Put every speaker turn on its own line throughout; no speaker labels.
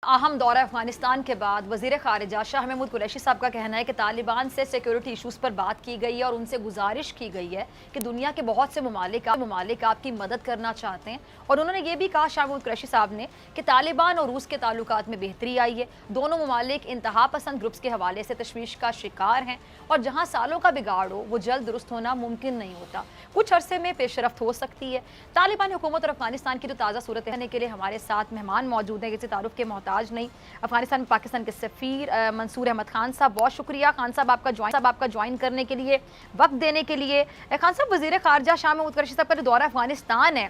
अहम दौरा अफगानिस्तान के बाद वज़ीर ख़ारिजा शाह महमूद कुरैशी साहब का कहना है कि तालिबान से सिक्योरिटी इशूज़ पर बात की गई है और उनसे गुजारिश की गई है कि दुनिया के बहुत से ममालिक आपकी मदद करना चाहते हैं। और उन्होंने ये भी कहा, शाह महमूद कुरैशी साहब ने, कि तालिबान और रूस के ताल्लुकात में बेहतरी आई है। दोनों ममालिक इंतहा पसंद ग्रुप्स के हवाले से तशवीश का शिकार हैं और जहाँ सालों का बिगाड़ हो वो जल्द दुरुस्त होना मुमकिन नहीं होता, कुछ अरसे में पेशरफ्त हो सकती है। तालिबान हुकूमत और अफगानिस्तान की जो ताज़ा सूरत रहने के लिए हमारे साथ मेहमान मौजूद हैं, किसी तारुफ के मोहताज नहीं। अफगानिस्तान में पाकिस्तान के सफीर मंसूर अहमद खान साहब, बहुत शुक्रिया खान साहब आपका ज्वाइन करने के लिए, वक्त देने के लिए। खान साहब, वज़ीर ख़ारिजा शाह महमूद कुरैशी साहब का जो दौरा अफगानिस्तान है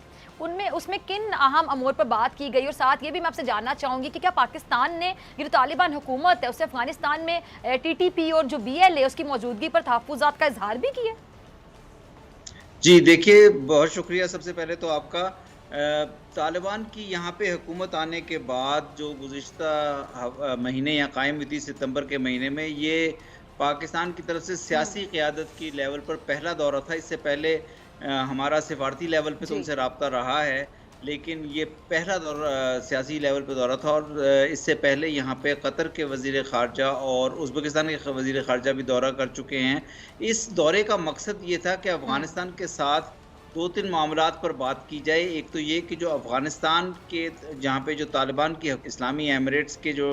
उसमें किन अहम अमूर पर बात की गई, और साथ ये भी मैं आपसे जानना चाहूँगी कि क्या पाकिस्तान ने ये जो तालिबान हुकूमत है उससे अफगानिस्तान में TTP और जो BLA उसकी मौजूदगी पर तहफ़्फ़ुज़ात का इजहार भी किया?
जी देखिए, बहुत शुक्रिया सबसे पहले तो आपका। तालिबान की यहाँ पे हुकूमत आने के बाद जो गुज़िश्ता महीने यहाँ कायम हुई थी, सितंबर के महीने में, ये पाकिस्तान की तरफ से सियासी क़यादत की लेवल पर पहला दौरा था। इससे पहले हमारा सिफारती लेवल पे तो उनसे रब्ता रहा है, लेकिन ये पहला दौरा सियासी लेवल पे दौरा था। और इससे पहले यहाँ पे कतर के वज़ीर ख़ारिजा और उज़्बेकिस्तान के वज़ीर ख़ारिजा भी दौरा कर चुके हैं। इस दौरे का मकसद ये था कि अफ़गानिस्तान के साथ 2-3 मामलात पर बात की जाए। एक तो ये कि जो अफ़गानिस्तान के जहाँ पे जो तालिबान की इस्लामी एमिरेट्स के जो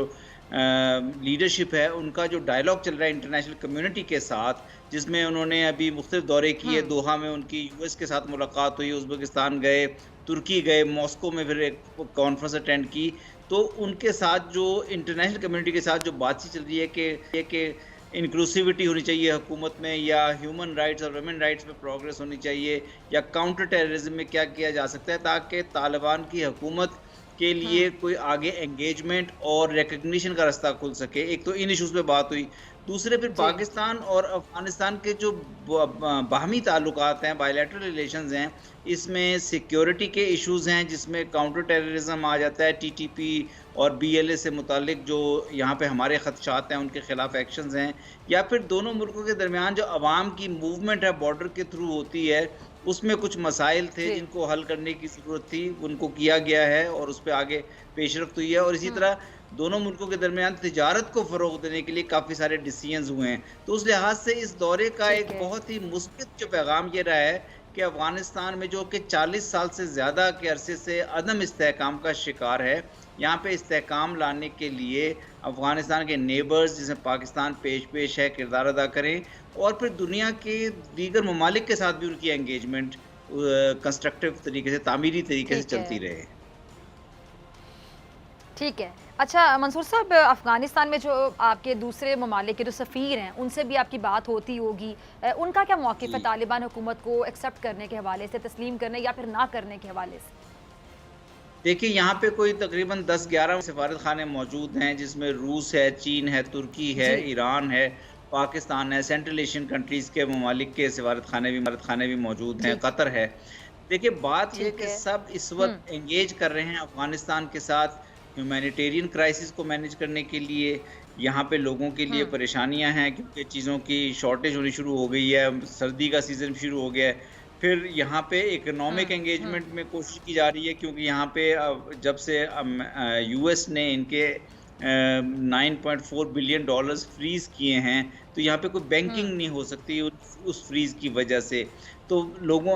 लीडरशिप है, उनका जो डायलॉग चल रहा है इंटरनेशनल कम्युनिटी के साथ, जिसमें उन्होंने अभी मुख्तलिफ दौरे किए। दोहा में उनकी US के साथ मुलाकात हुई, उज़्बेकिस्तान गए, तुर्की गए, मॉस्को में फिर एक कॉन्फ्रेंस अटेंड की। तो उनके साथ जो इंटरनेशनल कम्युनिटी के साथ जो बातचीत चल रही है कि इंक्लूसिविटी होनी चाहिए हुकूमत में, या ह्यूमन राइट्स और वुमेन राइट्स में प्रोग्रेस होनी चाहिए, या काउंटर टेररिज्म में क्या किया जा सकता है ताकि तालिबान की हुकूमत के लिए कोई आगे एंगेजमेंट और रिकग्निशन का रास्ता खुल सके। एक तो इन इश्यूज़ पे बात हुई। दूसरे फिर पाकिस्तान और अफ़गानिस्तान के जो बाहमी ताल्लुकात हैं, बायलैटरल रिलेशंस हैं, इसमें सिक्योरिटी के इश्यूज़ हैं, जिसमें काउंटर टेररिज्म आ जाता है, TTP और BLA से मुतालिक जो यहाँ पे हमारे ख़दशात हैं, उनके ख़िलाफ़ एक्शंस हैं, या फिर दोनों मुल्कों के दरमियान जो अवाम की मूवमेंट है बॉर्डर के थ्रू होती है, उसमें कुछ मसाइल थे जिनको हल करने की ज़रूरत थी, उनको किया गया है और उस पे आगे पेशरफ्त हुई है। और इसी तरह दोनों मुल्कों के दरमियान तिजारत को फ़रोग़ देने के लिए काफ़ी सारे डिसीजंस हुए हैं। तो उस लिहाज से इस दौरे का एक बहुत ही मुस्बित जो पैगाम ये रहा है कि अफ़गानिस्तान में, जो कि 40 साल से ज़्यादा के अरसे से अदम इस्तेहकाम का शिकार है, यहाँ पे इस्तेहकाम लाने के लिए अफ़गानिस्तान के नेबर्स, जिसमें पाकिस्तान पेश है, किरदार अदा करें, और फिर दुनिया के दीगर ममालिक के साथ भी उनकी एंगेजमेंट कंस्ट्रक्टिव तरीके से, तामीरी तरीके से चलती रहे।
ठीक है। अच्छा मंसूर साहब, अफ़गानिस्तान में जो आपके दूसरे ममालिक के जो सफ़ीर हैं, उनसे भी आपकी बात होती होगी। उनका क्या मौक़िफ़ है तालिबान हुकूमत को एक्सेप्ट करने के हवाले से, तस्लीम करने या फिर ना करने के हवाले से?
देखिए, यहाँ पे कोई तकरीबन 10-11 सफारत खाने मौजूद हैं, जिसमें रूस है, चीन है, तुर्की है, ईरान है, पाकिस्तान है, सेंट्रल एशियन कंट्रीज़ के ममालिक के सफारत खाने भी मौजूद हैं, कतर है। देखिए, बात ये है कि सब इस वक्त एंगेज कर रहे हैं अफ़गानिस्तान के साथ ह्यूमैनिटेरियन क्राइसिस को मैनेज करने के लिए। यहाँ पे लोगों के लिए परेशानियाँ हैं, क्योंकि चीज़ों की शॉर्टेज होनी शुरू हो गई है, सर्दी का सीज़न शुरू हो गया है। फिर यहाँ पे इकोनॉमिक एंगेजमेंट में कोशिश की जा रही है, क्योंकि यहाँ पे जब से US ने इनके 9.4 बिलियन डॉलर्स फ्रीज़ किए हैं, तो यहाँ पे कोई बैंकिंग नहीं हो सकती उस फ्रीज़ की वजह से। तो लोगों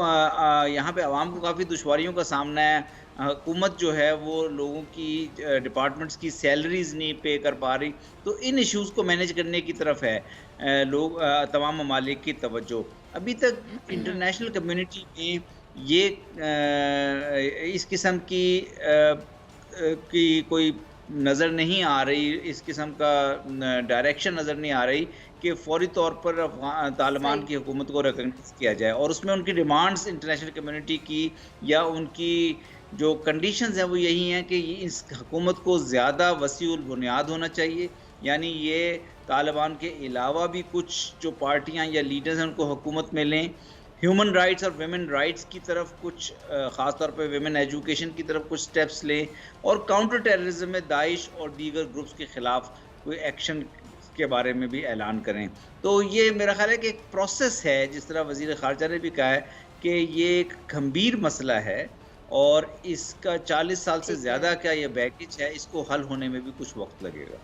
यहाँ पे आवाम को काफ़ी दुश्वारियों का सामना है। हुकूमत जो है वो लोगों की डिपार्टमेंट्स की सैलरीज़ नहीं पे कर पा रही। तो इन इश्यूज़ को मैनेज करने की तरफ है तमाम ममालिक की तवज्जो। अभी तक इंटरनेशनल कम्युनिटी में ये इस किस्म की कोई नज़र नहीं आ रही, इस किस्म का डायरेक्शन नज़र नहीं आ रही कि फ़ौरी तौर पर तालिबान की हुकूमत को रिकॉग्नाइज़ किया जाए। और उसमें उनकी डिमांड्स इंटरनेशनल कम्युनिटी की या उनकी जो कंडीशंस हैं वो यही हैं कि इस हुकूमत को ज़्यादा वसीउल बुनियाद होना चाहिए, यानी ये तालिबान के अलावा भी कुछ जो पार्टियाँ या लीडर्स हैं उनको हुकूमत में लें। ह्यूमन राइट्स और वुमेन राइट्स की तरफ कुछ ख़ास तौर पे वुमेन एजुकेशन की तरफ कुछ स्टेप्स लें, और काउंटर टेररिज्म में दाइश और दीगर ग्रुप्स के ख़िलाफ़ कोई एक्शन के बारे में भी ऐलान करें। तो ये मेरा ख़्याल है कि एक प्रोसेस है, जिस तरह वज़ीर ख़ारिजा ने भी कहा है कि ये एक गंभीर मसला है और इसका 40 साल से
ठीक है।
ज़्यादा का ये बैगेज है, इसको हल होने में भी कुछ वक़्त लगेगा।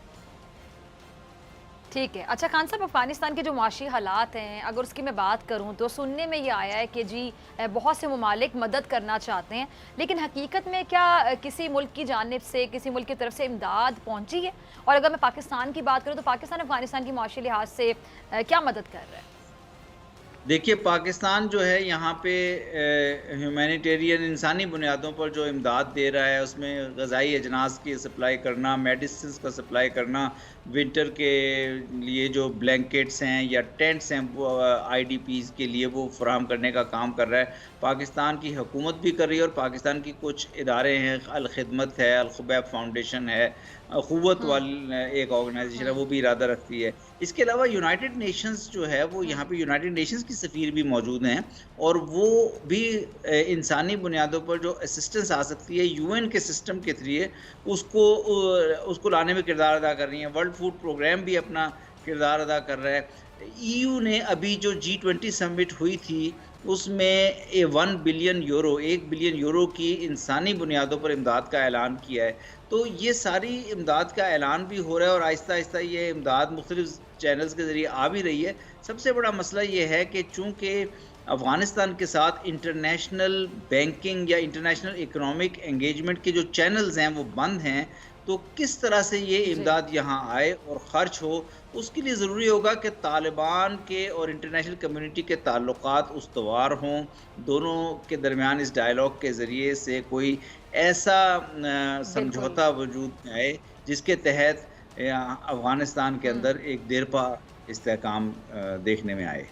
ठीक है। अच्छा खान साहब, अफ़गानिस्तान के जो मुआशी हालात हैं, अगर उसकी मैं बात करूँ तो सुनने में ये आया है कि जी बहुत से ममालिक मदद करना चाहते हैं, लेकिन हकीकत में क्या किसी मुल्क की जानिब से, किसी मुल्क की तरफ से इमदाद पहुँची है? और अगर मैं पाकिस्तान की बात करूँ तो पाकिस्तान अफ़गानिस्तान की मुआशी लिहाज से क्या मदद कर रहा है?
देखिए, पाकिस्तान जो है यहाँ पे ह्यूमैनिटेरियन इंसानी बुनियादों पर जो इमदाद दे रहा है, उसमें ग़िज़ाई अजनास की सप्लाई करना, मेडिसिन्स का सप्लाई करना, विंटर के लिए जो ब्लैंकेट्स हैं या टेंट्स हैं वो आईडीपीज़ के लिए वो फ़राहम करने का काम कर रहा है। पाकिस्तान की हुकूमत भी कर रही है और पाकिस्तान की कुछ इदारे हैं, अल ख़िदमत है, अल खुबैब फाउंडेशन है, क़ुव्वत
हुँ,
एक ऑर्गेनाइज़ेशन है,
हुँ।
वो भी इरादा रखती है। इसके अलावा यूनाइटेड नेशंस जो है वो यहाँ
हुँ,
पे यूनाइटेड नेशंस की सफ़ीर भी मौजूद हैं और वो भी इंसानी बुनियादों पर जो असिस्टेंस आ सकती है यूएन के सिस्टम के ज़रिए उसको लाने में किरदार अदा कर रही हैं। वर्ल्ड फूड प्रोग्राम भी अपना किरदार अदा कर रहा है। ईयू ने अभी जो G20 समिट हुई थी, उसमें 1 बिलियन यूरो 1 बिलियन यूरो की इंसानी बुनियादों पर इमदाद का ऐलान किया है। तो ये सारी इमदाद का ऐलान भी हो रहा है और आहिस्ता-आहिस्ता ये इमदाद मुख्तलिफ चैनल्स के ज़रिए आ भी रही है। सबसे बड़ा मसला ये है कि चूँकि अफ़गानिस्तान के साथ इंटरनेशनल बैंकिंग या इंटरनेशनल इकोनॉमिक एंगेजमेंट के जो चैनल्स हैं वो बंद हैं, तो किस तरह से ये
जी,
इमदाद यहाँ आए और ख़र्च हो, उसके लिए ज़रूरी होगा कि तालिबान के और इंटरनेशनल कम्युनिटी के ताल्लुकात उस्तवार हों। दोनों के दरमियान इस डायलॉग के ज़रिए से कोई ऐसा
बिल्कुल।
समझौता वजूद में आए, जिसके तहत अफ़गानिस्तान के
हुँ।
अंदर एक देरपा इस्तेहकाम देखने में आए।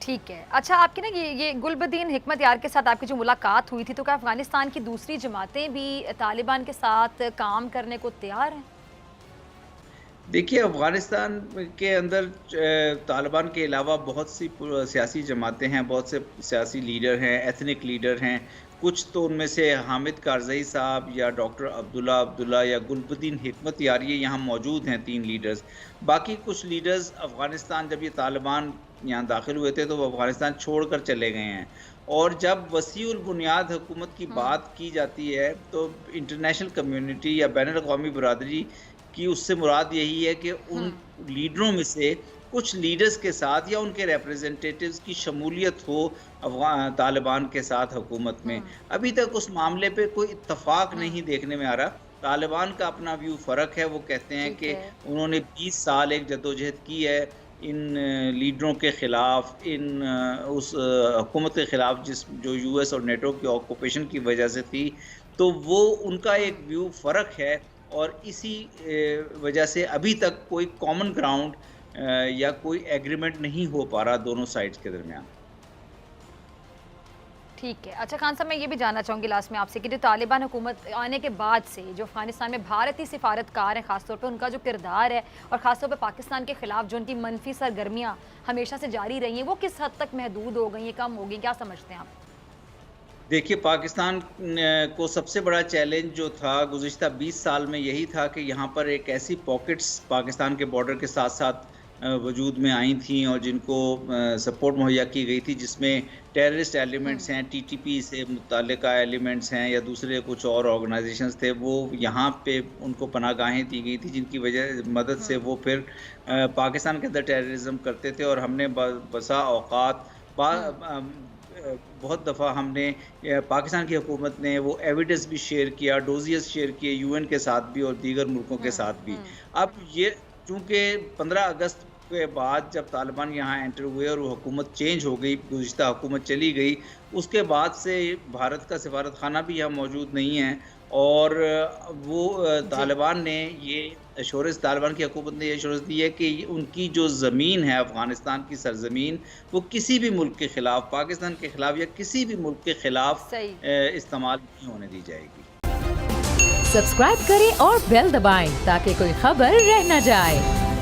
ठीक है। अच्छा आपकी ना ये गुलबदीन हिकमत यार के साथ आपकी जो मुलाकात हुई थी, तो क्या अफ़गानिस्तान की दूसरी जमातें भी तालिबान के साथ काम करने को तैयार हैं?
देखिए, अफ़गानिस्तान के अंदर तालिबान के अलावा बहुत सी सियासी जमातें हैं, बहुत से सियासी लीडर हैं, एथनिक लीडर हैं। कुछ तो उनमें से हामिद कारज़ई साहब या डॉक्टर अब्दुल्ला अब्दुल्ला या गुलबदीन हिकमत यार ये यहाँ मौजूद हैं 3 लीडर्स। बाकी कुछ लीडर्स अफ़गानिस्तान जब ये तालिबान यहाँ दाखिल हुए थे तो वो अफ़गानिस्तान छोड़कर चले गए हैं। और जब वसीउल बुनियाद हुकूमत की
हुँ,
बात की जाती है तो इंटरनेशनल कम्युनिटी या बैनुल अक़वामी बरादरी कि उससे मुराद यही है कि
हुँ,
उन लीडरों में से कुछ लीडर्स के साथ या उनके रिप्रेजेंटेटिव्स की शमूलियत हो तालिबान के साथ हुकूमत में।
हुँ,
अभी तक उस मामले पे कोई इत्तफ़ाक
हुँ।
नहीं देखने में आ रहा। तालिबान का अपना व्यू फ़र्क है, वो कहते हैं
ठीक
कि
है।
उन्होंने 20 साल एक जद्दोजहद की है इन लीडरों के ख़िलाफ़, उस हुकूमत के ख़िलाफ़ जो यूएस और नेटो की ऑक्यूपेशन की वजह से थी। तो वो उनका
हुँ।
एक व्यू फ़र्क है और इसी वजह से अभी तक कोई कॉमन ग्राउंड या कोई एग्रीमेंट नहीं हो पा रहा दोनों साइड्स के दरमियान।
ठीक है। अच्छा खान साहब, मैं ये भी जानना चाहूँगी लास्ट में आपसे कि जो तालिबान हुकूमत आने के बाद से जो अफ़गानिस्तान में भारतीय सिफारतकार हैं, ख़ास तौर पे उनका जो किरदार है और ख़ास तौर पे पाकिस्तान के ख़िलाफ़ जो उनकी मनफ़ी सरगर्मियाँ हमेशा से जारी रही हैं, वो किस हद तक महदूद हो गई हैं, कम हो गई? क्या समझते हैं आप?
देखिए, पाकिस्तान को सबसे बड़ा चैलेंज जो था गुज़िश्ता 20 साल में यही था कि यहाँ पर एक ऐसी पॉकेट्स पाकिस्तान के बॉर्डर के साथ-साथ वजूद में आई थीं और जिनको सपोर्ट मुहैया की गई थी, जिसमें टेररिस्ट
हुँ,
एलिमेंट्स हैं, टीटीपी से मुतल्लिका एलिमेंट्स हैं या दूसरे कुछ और ऑर्गेनाइजेशंस थे, वो यहाँ पे उनको पनाहगाहें दी गई थी, जिनकी मदद से
हुँ,
वो फिर पाकिस्तान के अंदर टेररिज़्म करते थे और हमने बसा औक़ात
हुँ,
बहुत दफ़ा हमने पाकिस्तान की हुकूमत ने वो एविडेंस भी शेयर किया, डोज़ियर्स शेयर किए यूएन के साथ भी और दीगर मुल्कों के
हुँ,
साथ भी।
हुँ,
अब ये चूँकि 15 अगस्त के बाद जब तालिबान यहाँ एंटर हुए और वो हुकूमत चेंज हो गई, गुज़िश्ता हुकूमत चली गई, उसके बाद से भारत का सफ़ारत ख़ाना भी यहाँ मौजूद नहीं है और
जी।
तालिबान ने ये एश्योरेंस तालिबान की हुकूमत ने ये एश्योरेंस दी है कि उनकी जो ज़मीन है अफ़गानिस्तान की सरज़मीन, वो किसी भी मुल्क के ख़िलाफ़, पाकिस्तान के ख़िलाफ़ या किसी भी मुल्क के ख़िलाफ़
सही।
इस्तेमाल नहीं होने दी जाएगी।
सब्सक्राइब करें और बेल दबाएं ताकि कोई खबर रह न जाए।